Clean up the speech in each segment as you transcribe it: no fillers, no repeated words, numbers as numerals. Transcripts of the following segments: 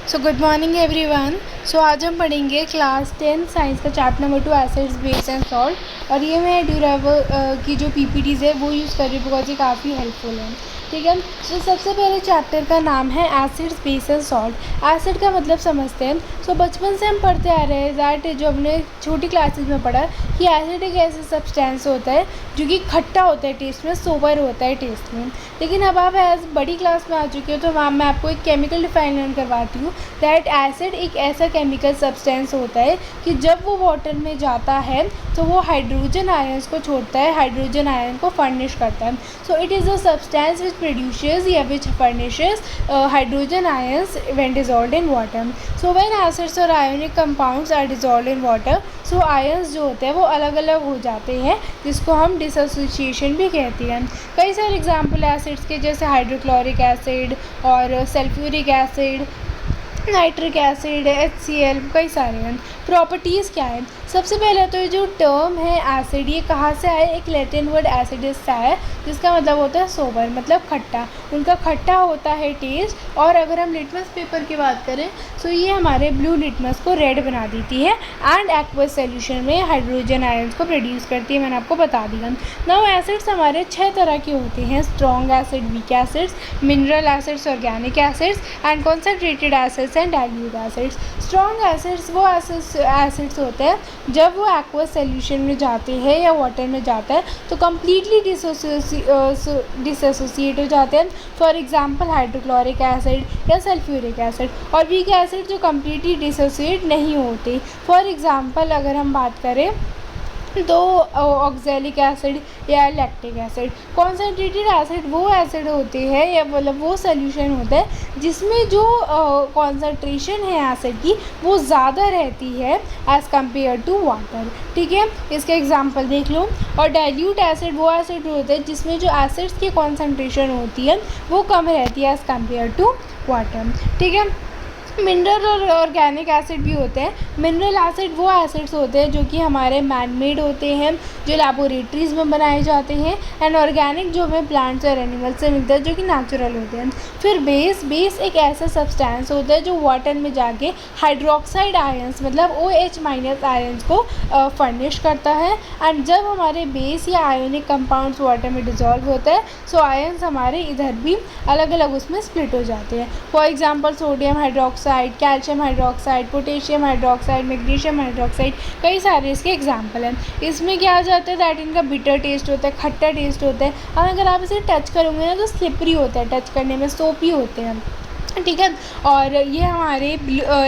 सो good morning everyone. So आज हम पढ़ेंगे क्लास 10 साइंस का chapter number 2 acids base and salt. और ये मैं ड्यूरेबल की जो पीपीटीज़ है वो यूज़ कर रही हूँ बिकॉज ये काफ़ी हेल्पफुल है। ठीक है। सो सबसे पहले चैप्टर का नाम है acids base and salt. Acid का मतलब समझते हैं। सो बचपन से हम पढ़ते आ रहे हैं दैट जो हमने छोटी क्लासेस में पढ़ा कि एसिड एक ऐसा सब्सटेंस होता है जो कि खट्टा होता है टेस्ट में, सोबर होता है टेस्ट में। लेकिन अब आप एज बड़ी क्लास में आ चुके हो तो मैं आपको एक केमिकल डिफाइन करवाती हूँ दैट एसिड एक ऐसा केमिकल सब्सटेंस होता है कि जब वो वाटर में जाता है तो वो हाइड्रोजन आयंस को छोड़ता है, हाइड्रोजन आयन को फर्निश करता है। So it is a substance which produces या which furnishes hydrogen ions when dissolved in water. So when acids और ionic compounds are dissolved in water, so ions जो होते हैं वो अलग अलग हो जाते हैं, जिसको हम डिसोसिएशन भी कहते हैं। कई सारे एग्जाम्पल एसिड्स के जैसे हाइड्रोक्लोरिक एसिड और sulphuric acid, nitric acid, HCl, कई सारे हैं। प्रॉपर्टीज़ क्या है? सबसे पहले तो ये जो टर्म है एसिड, ये कहाँ से आया? एक लैटिन वर्ड एसिडस से आया जिसका मतलब होता है सोबर, मतलब खट्टा। उनका खट्टा होता है टेस्ट। और अगर हम लिटमस पेपर की बात करें तो ये हमारे ब्लू लिटमस को रेड बना देती है एंड एक्वस सोल्यूशन में हाइड्रोजन आयंस को प्रोड्यूस करती है, मैंने आपको बता दिया। नाउ एसिड्स हमारे 6 तरह के होते हैं: strong acid, weak acids, mineral acids, organic acids and concentrated acids and dilute acids. Strong acids वो एसिड्स होते हैं जब वो एक्वस सोल्यूशन में जाते हैं या वाटर में जाता है तो कम्प्लीटली डिसोसिएट हो जाते हैं। फॉर एग्जांपल हाइड्रोक्लोरिक एसिड या सल्फ्यूरिक एसिड। और वीक एसिड जो कम्प्लीटली डिसोसिएट नहीं होते। फॉर एग्जांपल अगर हम बात करें तो ऑक्सैलिक एसिड या लैक्टिक एसिड। कॉन्सेंट्रेटेड एसिड वो एसिड होते हैं या मतलब वो सोल्यूशन होता है जिसमें जो कॉन्सेंट्रेशन है एसिड की वो ज़्यादा रहती है एज़ कम्पेयर टू वाटर। ठीक है, इसके एग्जांपल देख लो। और डाइल्यूट एसिड वो एसिड होते हैं जिसमें जो एसिड्स की कॉन्सेंट्रेशन होती है वो कम रहती है एज़ कम्पेयर टू वाटर। ठीक है। मिनरल और ऑर्गेनिक एसिड भी होते हैं। मिनरल एसिड वो एसिड्स होते हैं जो कि हमारे मैन मेड होते हैं, जो लैबोरेटरीज़ में बनाए जाते हैं। एंड ऑर्गेनिक जो हमें प्लांट्स और एनिमल्स से मिलता है जो कि नेचुरल होते हैं। फिर बेस एक ऐसा सब्सटेंस होता है जो वाटर में जाके हाइड्रोक्साइड आयंस मतलब OH माइनस आयंस को फर्निश करता है। एंड जब हमारे बेस या आयोनिक कंपाउंड्स वाटर में डिजॉल्व होता है सो आयंस हमारे इधर भी अलग अलग उसमें स्प्लिट हो जाते हैं। For example sodium hydroxide, calcium hydroxide, potassium hydroxide, magnesium hydroxide, कई सारे इसके एग्जाम्पल हैं। इसमें क्या आ जाता है दैट इनका बिटर टेस्ट होता है, खट्टा टेस्ट होता है। और अगर आप इसे टच करोगे ना तो स्लिपरी होता है, टच करने में सोपी होते हैं। ठीक है। और ये हमारे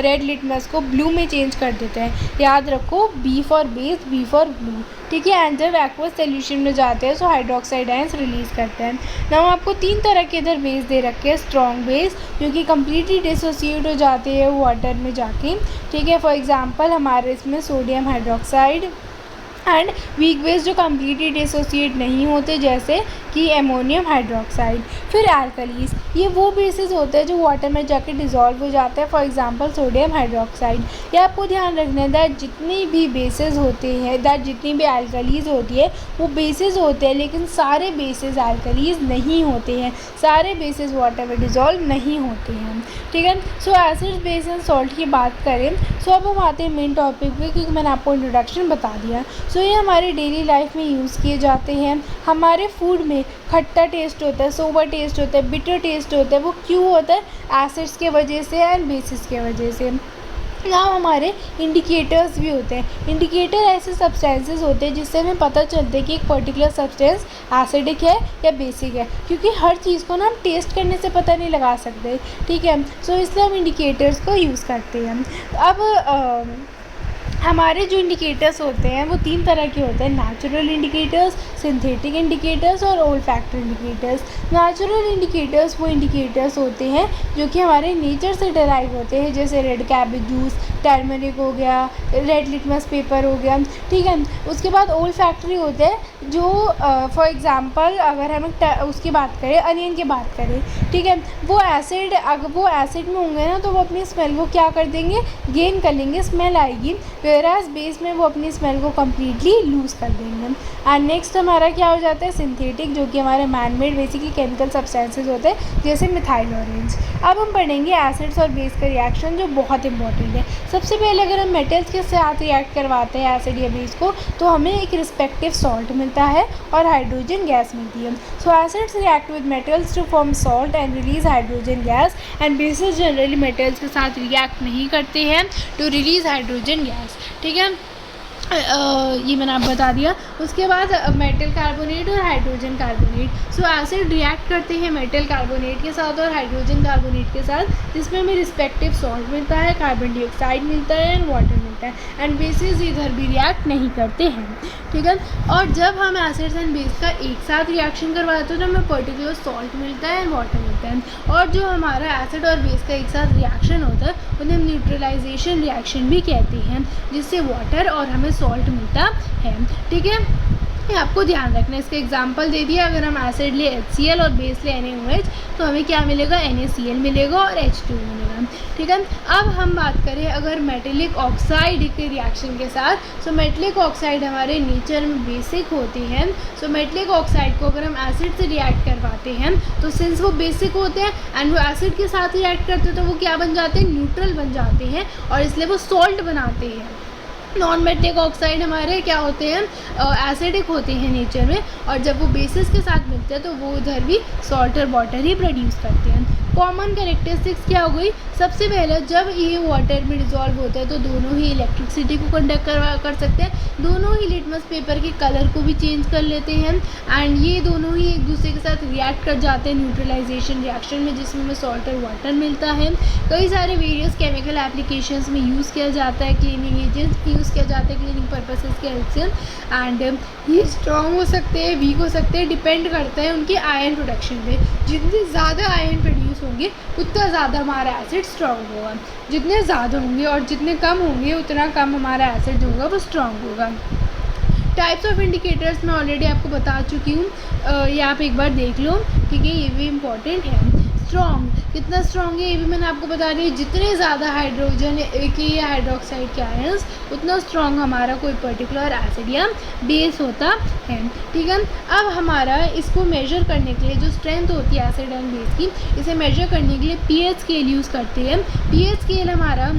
रेड लिटमस को ब्लू में चेंज कर देते हैं। याद रखो, B for base, B for blue. ठीक है। एंड जब एक्वस सोल्यूशन में जाते हैं तो हाइड्रोक्साइड आयंस रिलीज़ करते हैं। नाउ आपको 3 तरह के इधर बेस दे रखे हैं। स्ट्रॉन्ग बेस जो कि कम्प्लीटली डिसोसिएट हो जाते हैं वाटर में जाके। ठीक है। फॉर एग्जांपल हमारे इसमें sodium hydroxide. And weak base जो कम्प्लीटली डिसोसिएट नहीं होते जैसे कि एमोनियम हाइड्रोक्साइड। फिर एल्कलीज, ये वो बेसिस होते हैं जो वाटर में जाके डिज़ोल्व हो जाते हैं। For example sodium hydroxide. ये आपको ध्यान रखना है दैट जितनी भी बेसिस होते हैं, दैट जितनी भी एल्कलीज होती है वो बेसिस होते हैं, लेकिन सारे बेसिस एल्कलीज नहीं होते हैं, सारे बेसिस वाटर में डिज़ोल्व नहीं होते हैं। ठीक है। So acids base and salt की बात करें सो अब हम आते हैं मेन टॉपिक पे, क्योंकि मैंने आपको इंट्रोडक्शन बता दिया। सो ये हमारे डेली लाइफ में यूज़ किए जाते हैं। हमारे फूड में खट्टा टेस्ट होता है, सोबर टेस्ट होता है, बिटर टेस्ट होता है। वो क्यों होता है? एसिड्स के वजह से एंड बेसिस के वजह से। यहाँ हमारे इंडिकेटर्स भी होते हैं। इंडिकेटर ऐसे सब्सटेंसेस होते हैं जिससे हमें पता चलता है कि एक पर्टिकुलर सब्सटेंस एसिडिक है या बेसिक है, क्योंकि हर चीज़ को ना हम टेस्ट करने से पता नहीं लगा सकते। ठीक है। सो इसलिए हम इंडिकेटर्स को यूज़ करते हैं। अब हमारे जो इंडिकेटर्स होते हैं वो 3 तरह के होते हैं: नेचुरल इंडिकेटर्स, सिंथेटिक इंडिकेटर्स और ओल्फैक्टरी इंडिकेटर्स। नेचुरल इंडिकेटर्स वो इंडिकेटर्स होते हैं जो कि हमारे नेचर से डिराइव होते हैं, जैसे रेड कैबेज जूस, टर्मरिक हो गया, रेड लिटमस पेपर हो गया, ठीक है। उसके बाद ओल्फैक्टरी होते हैं जो फॉर एग्ज़ाम्पल अगर हम उसकी बात करें, अनियन की बात करें, ठीक है, वो एसिड अगर वो एसिड में होंगे ना तो वो अपनी स्मेल को क्या कर देंगे, गेन कर लेंगे, स्मेल आएगी, वेराज बेस में वो अपनी स्मेल को कम्प्लीटली लूज़ कर देंगे। एंड नेक्स्ट हमारा क्या हो जाता है, सिंथेटिक, जो कि हमारे मैनमेड बेसिकली केमिकल सब्सटेंसेस होते हैं जैसे मिथाइल ऑरेंज। अब हम पढ़ेंगे एसिड्स और बेस का रिएक्शन जो बहुत इंपॉर्टेंट है। सबसे पहले अगर हम मेटल्स के साथ रिएक्ट करवाते हैं एसिड या बेस को तो हमें एक रिस्पेक्टिव सॉल्ट मिलता है और हाइड्रोजन गैस मिलती है। So acids react with metals to form salt and release hydrogen gas and bases generally metals के साथ रिएक्ट नहीं करते हैं टू रिलीज हाइड्रोजन गैस, ठीक है। ये मैंने आप बता दिया। उसके बाद मेटल कार्बोनेट और हाइड्रोजन कार्बोनेट। सो एसिड रिएक्ट करते हैं मेटल कार्बोनेट के साथ और हाइड्रोजन कार्बोनेट के साथ, जिसमें हमें रिस्पेक्टिव सॉल्ट मिलता है, कार्बन डाइऑक्साइड मिलता है एंड वाटर मिलता है, एंड बेसिस इधर भी रिएक्ट नहीं करते हैं, ठीक है। और जब हम एसिड्स एंड बेस का एक साथ रिएक्शन करवाते हैं तो हमें पर्टिकुलर सॉल्ट मिलता है एंड वाटर मिलता है, और जो हमारा एसिड और बेस का एक साथ रिएक्शन होता है उन्हें हम न्यूट्रलाइजेशन रिएक्शन भी कहते हैं, जिससे वाटर और हमें सॉल्ट मिलता है, ठीक है। ये आपको ध्यान रखना है। इसका एग्जांपल दे दिया, अगर हम एसिड ले HCl और बेस ले NaOH तो हमें क्या मिलेगा, NaCl मिलेगा और H2 मिलेगा, ठीक है। अब हम बात करें अगर मेटेलिक ऑक्साइड के रिएक्शन के साथ, सो मेटेलिक ऑक्साइड हमारे नेचर में बेसिक होते हैं। सो मेटेलिक ऑक्साइड को अगर हम एसिड से रिएक्ट करवाते हैं तो सिंस वो बेसिक होते हैं एंड वो एसिड के साथ रिएक्ट करते हैं तो वो क्या बन जाते हैं, न्यूट्रल बन जाते हैं और इसलिए वो सॉल्ट बनाते हैं। नॉन मेटेलिक ऑक्साइड हमारे क्या होते हैं, एसिडिक होते हैं नेचर में, और जब वो बेसिस के साथ मिलते हैं तो वो उधर भी सॉल्ट और वाटर ही प्रोड्यूस करते हैं। कॉमन कैरेक्टरिस्टिक्स क्या हो गई, सबसे पहले जब ये वाटर में डिज़ोल्व होता है तो दोनों ही इलेक्ट्रिसिटी को कंडक्ट कर सकते हैं, दोनों ही लिटमस पेपर के कलर को भी चेंज कर लेते हैं, एंड ये दोनों ही एक दूसरे के साथ रिएक्ट कर जाते हैं न्यूट्रलाइजेशन रिएक्शन में, जिसमें हमें सॉल्ट और वाटर मिलता है। कई सारे वेरियस केमिकल एप्लीकेशंस में यूज़ किया जाता है, क्लीनिंग एजेंट्स यूज़ किया जाता है क्लीनिंग पर्पसेस के हेल्प से, एंड ये स्ट्रॉन्ग हो सकते हैं, वीक हो सकते हैं, डिपेंड करता है उनके आयन प्रोडक्शन पे। जितने ज़्यादा आयन प्रोड्यूस होंगे उतना ज़्यादा हमारा एसिड स्ट्रॉन्ग होगा, जितने ज़्यादा होंगे और जितने कम होंगे उतना कम हमारा एसिड जो होगा वो स्ट्रॉन्ग होगा। टाइप्स ऑफ इंडिकेटर्स मैं ऑलरेडी आपको बता चुकी हूँ, ये आप एक बार देख लो, ठीक है, ये भी इम्पॉर्टेंट है। स्ट्रॉन्ग कितना स्ट्रॉन्ग है ये भी मैंने आपको बता दी, जितने ज़्यादा हाइड्रोजन के या हाइड्रोक्साइड के आयंस उतना स्ट्रॉन्ग हमारा कोई पर्टिकुलर एसिड या बेस होता है, ठीक है। अब हमारा इसको मेजर करने के लिए जो स्ट्रेंथ होती है एसिड एंड बेस की, इसे मेजर करने के लिए pH स्केल यूज़ करते हैं। pH स्केल हमारा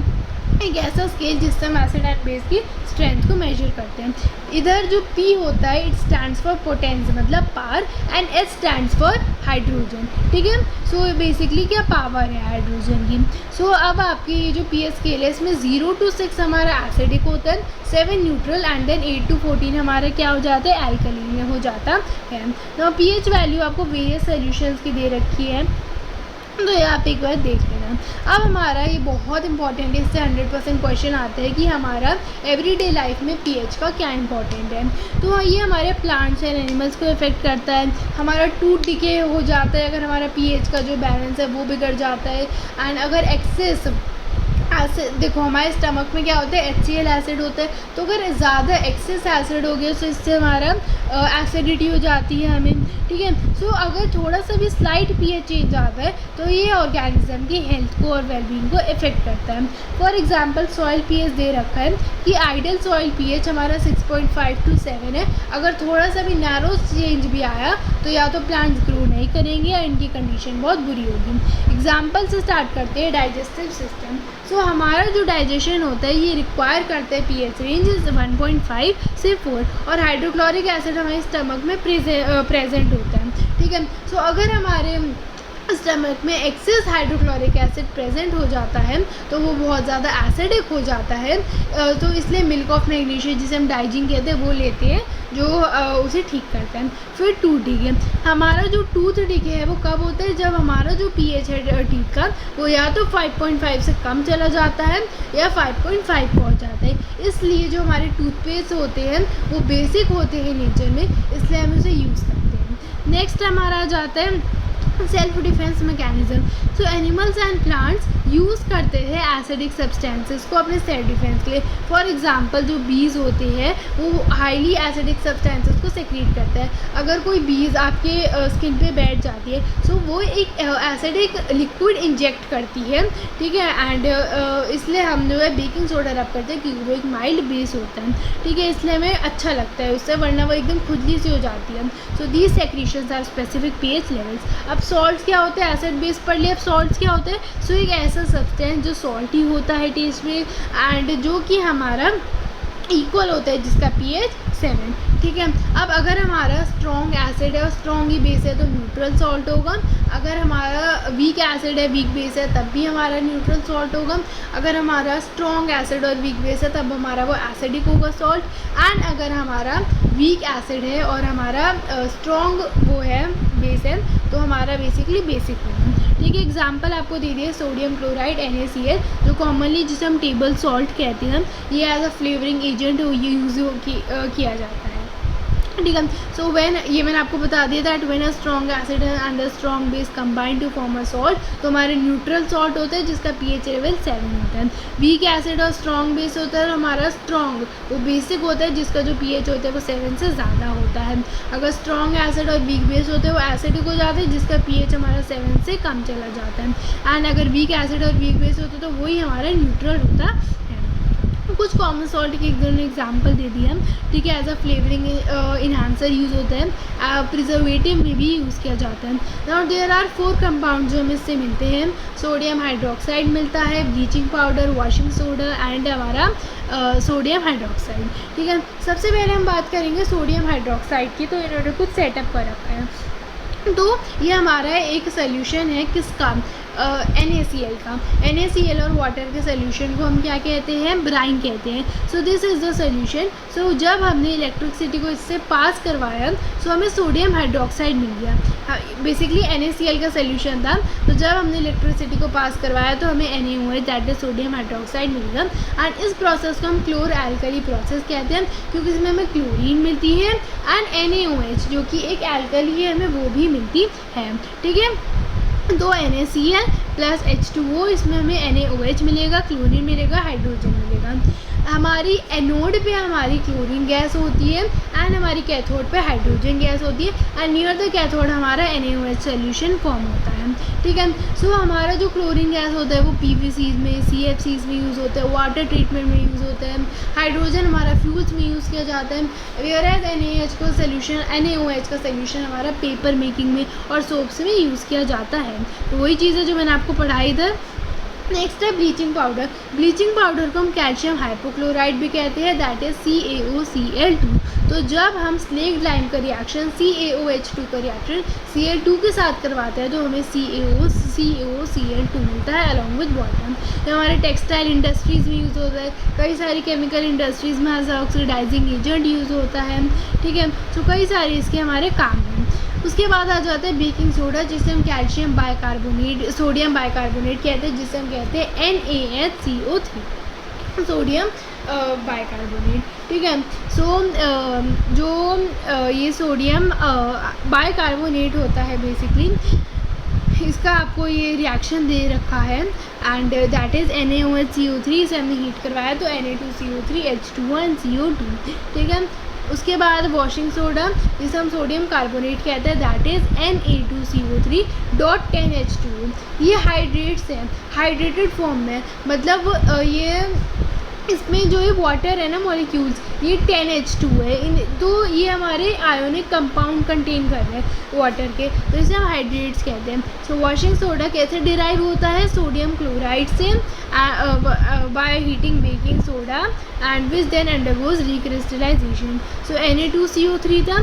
एक ऐसा स्केल जिससे हम एसिड एंड बेस की स्ट्रेंथ को मेजर करते हैं। इधर जो P होता है इट स्टैंड्स फॉर पोटेंस मतलब power, and H stands for hydrogen, ठीक है। सो बेसिकली क्या पावर है हाइड्रोजन की। सो अब आपकी ये जो pH स्केल है इसमें 0 to 6 हमारा एसिडिक होता है, 7 न्यूट्रल एंड देन 8 to 14 हमारा क्या हो जाता है, एल्कलीन में हो जाता है। तो pH वैल्यू आपको वेरियस सॉल्यूशंस की दे रखी है, तो ये आप एक बार देख लेना। अब हमारा ये बहुत इंपॉर्टेंट है, इससे 100% क्वेश्चन आता है कि हमारा एवरीडे लाइफ में pH का क्या इंपॉर्टेंट है। तो ये हमारे प्लांट्स एंड एनिमल्स को इफेक्ट करता है, हमारा टूथ डिके हो जाता है अगर हमारा pH का जो बैलेंस है वो बिगड़ जाता है, एंड अगर एक्सेस एसिड, देखो हमारे स्टमक में क्या होता है, HCl एसिड होता है, तो अगर ज़्यादा एक्सेस एसिड हो गया तो इससे हमारा एसिडिटी हो जाती है हमें, ठीक है। सो अगर थोड़ा सा भी स्लाइट pH चेंज आता है तो ये ऑर्गेनिज्म की हेल्थ को और वेलबींग को इफेक्ट करता है। फॉर एग्जांपल सॉइल pH दे रखा है कि आइडियल सॉइल pH हमारा 6.5 to 7 है, अगर थोड़ा सा भी नैरो चेंज भी आया तो या तो प्लांट्स ग्रो नहीं करेंगे या इनकी कंडीशन बहुत बुरी होगी। एग्जाम्पल से स्टार्ट करते हैं डाइजेस्टिव सिस्टम। सो हमारा जो डाइजेशन होता है ये रिक्वायर करता है pH रेंज 1.5 से 4, और हाइड्रोक्लोरिक एसिड हमारे स्टमक में प्रेजेंट होता है, ठीक है। सो अगर हमारे स्टमक में एक्सेस हाइड्रोक्लोरिक एसिड प्रेजेंट हो जाता है तो वो बहुत ज़्यादा एसिडिक हो जाता है, तो इसलिए मिल्क ऑफ मैग्नीशिया जिसे हम डाइजिन कहते हैं वो लेते हैं जो उसे ठीक करता है। फिर टूथ डिके, हमारा जो टूथ डिके है वो कब होता है, जब हमारा जो pH है टीथ का वो या तो 5.5 से कम चला जाता है या 5.5 पहुंच जाता है। इसलिए जो हमारे टूथपेस्ट होते हैं वो बेसिक होते हैं नेचर में, इसलिए हम उसे यूज़ करते हैं। नेक्स्ट हमारा आ जाता है self defence mechanism. So animals and plants use करते हैं एसिडिक सब्सटेंसेस को अपने सेल्फ डिफेंस के लिए। फॉर एग्जांपल जो बीज होते हैं वो हाईली एसिडिक सब्सटेंसेस को सेक्रेट करता है। अगर कोई बीज आपके स्किन पे बैठ जाती है सो वो एक एसिडिक लिक्विड इंजेक्ट करती है, ठीक है, एंड इसलिए हम जो है बेकिंग सोडा रब करते हैं क्योंकि वो एक माइल्ड बेस होता है, ठीक है, इसलिए हमें अच्छा लगता है उससे, वरना वो एकदम खुजली सी हो जाती है। So these secretions are specific pH levels. अब सॉल्ट्स क्या होते हैं, एसिड बेस पढ़ लिया। अब सॉल्ट्स क्या होते हैं, सो एक ऐसा सब्सटेंस जो सॉल्टी होता है टेस्ट में एंड जो कि हमारा इक्वल होता है जिसका pH 7, ठीक है। अब अगर हमारा स्ट्रॉन्ग एसिड है और स्ट्रॉन्ग ही बेस है तो न्यूट्रल सॉल्ट होगा। अगर हमारा वीक एसिड है वीक बेस है तब भी हमारा न्यूट्रल सॉल्ट होगा। अगर हमारा स्ट्रॉन्ग एसिड और वीक बेस है तब हमारा वो एसिडिक होगा सॉल्ट। एंड अगर हमारा वीक एसिड है और हमारा स्ट्रॉन्ग वो है बेस है तो हमारा बेसिकली बेसिक होगा, ठीक है। एग्जाम्पल आपको दे दिए सोडियम क्लोराइड NaCl, जो कॉमनली जिसे हम टेबल सॉल्ट कहते हैं, ये as a flavouring agent use किया जाता है, ठीक है। सो व्हेन, ये मैंने आपको बता दिया that when a strong acid and a strong base combine to form a salt, तो हमारे न्यूट्रल सॉल्ट होता है जिसका pH लेवल 7 होता है। वीक एसिड और स्ट्रॉन्ग बेस होता है, हमारा स्ट्रॉन्ग वो बेसिक होता है जिसका जो pH होता है वो 7 से ज़्यादा होता है। अगर स्ट्रॉन्ग एसिड और वीक बेस होते हैं वो एसिडिक हो जाते हैं जिसका pH हमारा 7 से कम चला जाता है। एंड अगर वीक एसिड और वीक बेस होते तो वही हमारा न्यूट्रल होता है। कुछ कॉमन सॉल्ट के एक दोनों एग्जाम्पल दे दिए हम, ठीक है। As a flavouring enhancer use होता है, प्रिजर्वेटिव में भी यूज़ किया जाता है। नाउ देयर आर 4 कंपाउंड जो हमें इससे मिलते हैं। सोडियम हाइड्रोक्साइड मिलता है, bleaching powder, washing soda and हमारा सोडियम हाइड्रोक्साइड, ठीक है। सबसे पहले हम बात करेंगे सोडियम हाइड्रोक्साइड की, तो इन्होंने कुछ सेटअप कर रखा है। तो ये हमारा एक सोल्यूशन है किसका, NaCl का। NaCl और वाटर के सोल्यूशन को हम क्या कहते हैं, ब्राइन कहते हैं। So this is the solution. So जब हमने इलेक्ट्रिसिटी को इससे पास करवाया सो हमें सोडियम हाइड्रोक्साइड मिल गया। बेसिकली NaCl का सोल्यूशन था, तो जब हमने इलेक्ट्रिसिटी को पास करवाया तो हमें NaOH that is sodium hydroxide मिल गया। एंड इस प्रोसेस को हम क्लोर एल्कली प्रोसेस कहते हैं क्योंकि इसमें हमें क्लोरीन मिलती है एंड NaOH जो कि एक एल्कली है हमें वो भी मिलती है, ठीक है। तो NaCl प्लस H2O, इसमें हमें NaOH मिलेगा, क्लोरीन मिलेगा, हाइड्रोजन मिलेगा। हमारी एनोड पे हमारी क्लोरीन गैस होती है एंड हमारी कैथोड पे हाइड्रोजन गैस होती है एंड नियर द कैथोड हमारा NaOH सोल्यूशन फॉर्म होता है, ठीक है। सो हमारा जो क्लोरीन गैस होता है वो PVCs में, CFCs में यूज़ होता है, वाटर ट्रीटमेंट में यूज़ होता है। हाइड्रोजन हमारा फ्यूल्स में यूज़ किया जाता है, वेयरएज NaOH का सोल्यूशन हमारा पेपर मेकिंग में और सोप्स में यूज़ किया जाता है। तो वही चीज़ है जो मैंने आपको पढ़ाई इधर। नेक्स्ट है ब्लीचिंग पाउडर। ब्लीचिंग पाउडर को हम कैल्शियम हाइपोक्लोराइड भी कहते हैं, दैट इज CaOCl2। तो जब हम स्लेक्ड लाइम का रिएक्शन CaOH2 का रिएक्शन Cl2 के साथ करवाते हैं तो हमें CaOCl2 मिलता है अलॉन्ग विद वाटर। ये हमारे टेक्सटाइल इंडस्ट्रीज़ में यूज़ होता है, कई सारी केमिकल इंडस्ट्रीज़ में एज ऑक्सीडाइजिंग एजेंट यूज़ होता है, ठीक है। तो कई सारे इसके हमारे काम हैं। उसके बाद आ जाता है बेकिंग सोडा, जिसे हम कैल्शियम बाइकार्बोनेट, सोडियम बाइकार्बोनेट कहते हैं, जिसे हम कहते हैं NaHCO3 सोडियम बाइकार्बोनेट, ठीक है। सो ये सोडियम बाइकार्बोनेट होता है बेसिकली, इसका आपको ये रिएक्शन दे रखा है एंड दैट इज़ NaOHCO3। इसे हमने हीट करवाया तो Na2CO3 H2O एंड CO2, ठीक है। उसके बाद वॉशिंग सोडा, जिसे हम सोडियम कार्बोनेट कहते हैं, दैट इज़ Na2CO3.10H2O। ये हाइड्रेट्स हैं, हाइड्रेटेड फॉर्म में, मतलब ये इसमें जो ये वाटर है ना मॉलिक्यूल्स, ये 10H2 है, तो ये हमारे आयोनिक कंपाउंड कंटेन कर रहे हैं वाटर के, तो इसे हम हाइड्रेट्स कहते हैं। सो वॉशिंग सोडा कैसे डिराइव होता है, सोडियम क्लोराइड से by heating baking soda and which then undergoes recrystallization. So Na2CO3 था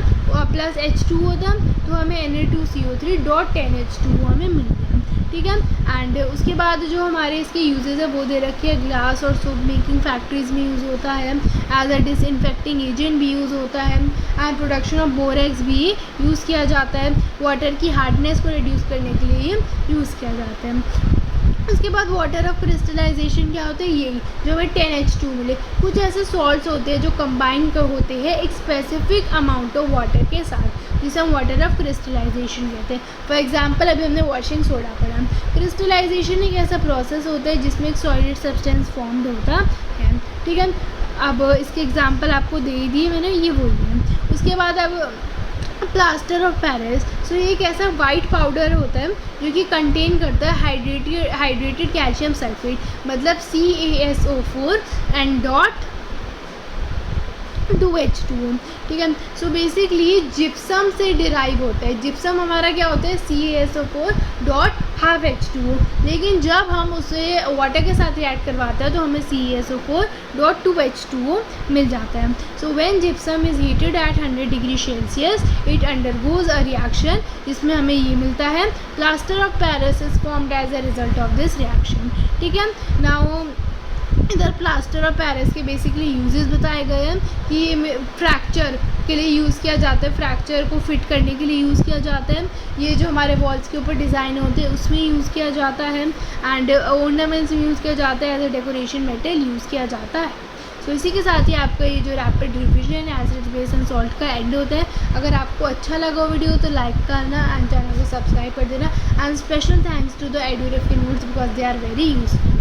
प्लस H2O था, तो हमें Na2CO3.10H2O हमें मिल गया, ठीक है। एंड उसके बाद जो हमारे इसके यूजेस है वो दे रखे हैं, ग्लास और सोप मेकिंग फैक्ट्रीज़ में यूज़ होता है, एज अ डिसइंफेक्टिंग एजेंट भी यूज़ होता है एंड प्रोडक्शन ऑफ बोरेक्स भी यूज़ किया जाता है, वाटर की हार्डनेस को रिड्यूस करने के लिए यूज़ किया जाता है। उसके बाद वाटर ऑफ क्रिस्टलाइजेशन क्या होता है, यही जो हमें 10H2 मिले। कुछ ऐसे सॉल्ट्स होते हैं जो कंबाइन कर होते हैं एक स्पेसिफिक अमाउंट ऑफ वाटर के साथ, जिसे हम वाटर ऑफ क्रिस्टलाइजेशन कहते हैं। फॉर एग्जांपल अभी हमने वॉशिंग सोडा पढ़ा। क्रिस्टलाइजेशन एक ऐसा प्रोसेस होता है जिसमें एक सॉलिड सब्सटेंस फॉर्म्ड होता है, ठीक है। अब इसके एग्जांपल आपको दे दिए मैंने, ये बोल दिए। उसके बाद अब प्लास्टर ऑफ पेरिस, सो ये एक ऐसा वाइट पाउडर होता है जो कि कंटेन करता है हाइड्रेटेड कैल्शियम सल्फेट, मतलब CaSO4 एंड डॉट 2H2O, ठीक है। सो बेसिकली जिप्सम से डिराइव होता है। जिप्सम हमारा क्या होता है, CaSO4 डॉट हाफ H2O, लेकिन जब हम उसे वाटर के साथ रिएक्ट करवाते हैं तो हमें CaSO4 डॉट 2H2O मिल जाता है। So when gypsum is heated at 100 degree Celsius it undergoes a reaction, जिसमें हमें ये मिलता है plaster of Paris is formed as a result of this reaction, ठीक है। नाउ इधर प्लास्टर ऑफ पेरिस के बेसिकली यूजेस बताए गए हैं कि फ्रैक्चर के लिए यूज़ किया जाता है, फ्रैक्चर को फिट करने के लिए यूज़ किया जाता है, ये जो हमारे वॉल्स के ऊपर डिज़ाइन होते हैं उसमें यूज़ किया जाता है, एंड ऑर्नामेंट्स में यूज़ किया जाता है, as a decoration metal use किया जाता है। तो इसी के साथ ही आपका ये जो rapid revision acid base and salt का एंड होता है। अगर आपको अच्छा लगा वीडियो तो लाइक करना एंड चैनल को सब्सक्राइब कर देना, and special thanks to the EduRev के notes because they are very useful.